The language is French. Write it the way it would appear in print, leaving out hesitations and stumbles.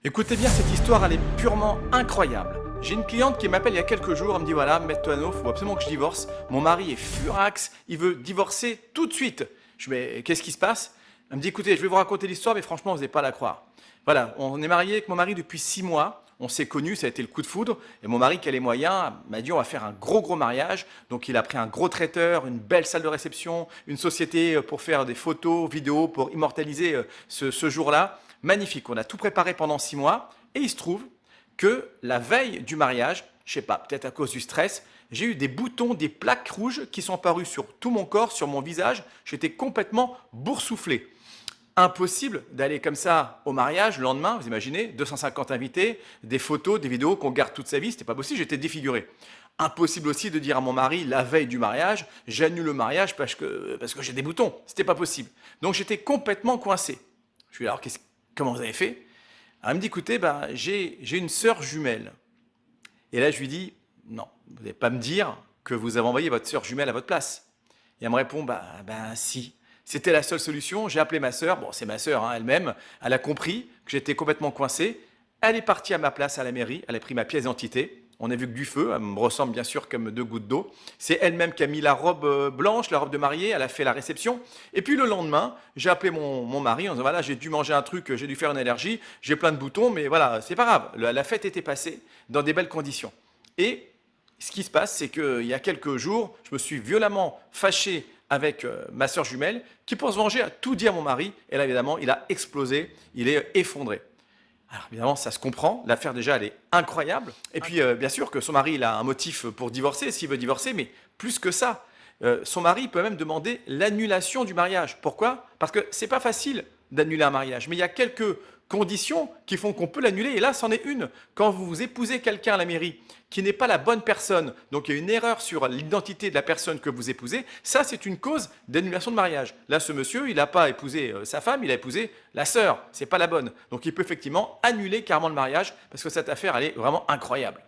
Écoutez bien, cette histoire, elle est purement incroyable. J'ai une cliente qui m'appelle il y a quelques jours, elle me dit voilà, Maître Toano, il faut absolument que je divorce. Mon mari est furax, il veut divorcer tout de suite. Je dis mais qu'est-ce qui se passe? Elle me dit écoutez, je vais vous raconter l'histoire, mais franchement, vous n'allez pas la croire. Voilà, on est marié avec mon mari depuis 6 mois. On s'est connus, ça a été le coup de foudre. Et mon mari, qui a les moyens, m'a dit on va faire un gros mariage. Donc il a pris un gros traiteur, une belle salle de réception, une société pour faire des photos, vidéos, pour immortaliser ce jour-là. Magnifique, on a tout préparé pendant 6 mois. Et il se trouve que la veille du mariage, je sais pas, peut-être à cause du stress, j'ai eu des boutons, des plaques rouges qui sont apparus sur tout mon corps, sur mon visage. J'étais complètement boursouflé. Impossible d'aller comme ça au mariage le lendemain, vous imaginez, 250 invités, des photos, des vidéos qu'on garde toute sa vie, c'était pas possible, j'étais défiguré. Impossible aussi de dire à mon mari la veille du mariage, j'annule le mariage parce que j'ai des boutons, c'était pas possible. Donc j'étais complètement coincé. Je lui dis alors comment vous avez fait? Alors, elle me dit écoutez, j'ai une sœur jumelle. Et là je lui dis non, vous n'allez pas me dire que vous avez envoyé votre sœur jumelle à votre place. Et elle me répond si. C'était la seule solution. J'ai appelé ma sœur. Bon, c'est ma sœur hein, elle-même. Elle a compris que j'étais complètement coincé. Elle est partie à ma place à la mairie. Elle a pris ma pièce d'identité. On a vu que du feu. Elle me ressemble bien sûr comme deux gouttes d'eau. C'est elle-même qui a mis la robe blanche, la robe de mariée. Elle a fait la réception. Et puis le lendemain, j'ai appelé mon mari en disant voilà, j'ai dû manger un truc, j'ai dû faire une allergie, j'ai plein de boutons, mais voilà, c'est pas grave. La fête était passée dans des belles conditions. Et ce qui se passe, c'est qu'il y a quelques jours, je me suis violemment fâché avec ma sœur jumelle, qui pour se venger a tout dit à mon mari, et là évidemment il a explosé, il est effondré. Alors évidemment ça se comprend, l'affaire déjà elle est incroyable, et puis bien sûr que son mari il a un motif pour divorcer, s'il veut divorcer, mais plus que ça, son mari peut même demander l'annulation du mariage. Pourquoi? Parce que c'est pas facile d'annuler un mariage, mais il y a quelques conditions qui font qu'on peut l'annuler, et là c'en est une. Quand vous épousez quelqu'un à la mairie qui n'est pas la bonne personne, donc il y a une erreur sur l'identité de la personne que vous épousez, ça c'est une cause d'annulation de mariage. Là ce monsieur, il n'a pas épousé sa femme, il a épousé la sœur, c'est pas la bonne. Donc il peut effectivement annuler carrément le mariage, parce que cette affaire elle est vraiment incroyable.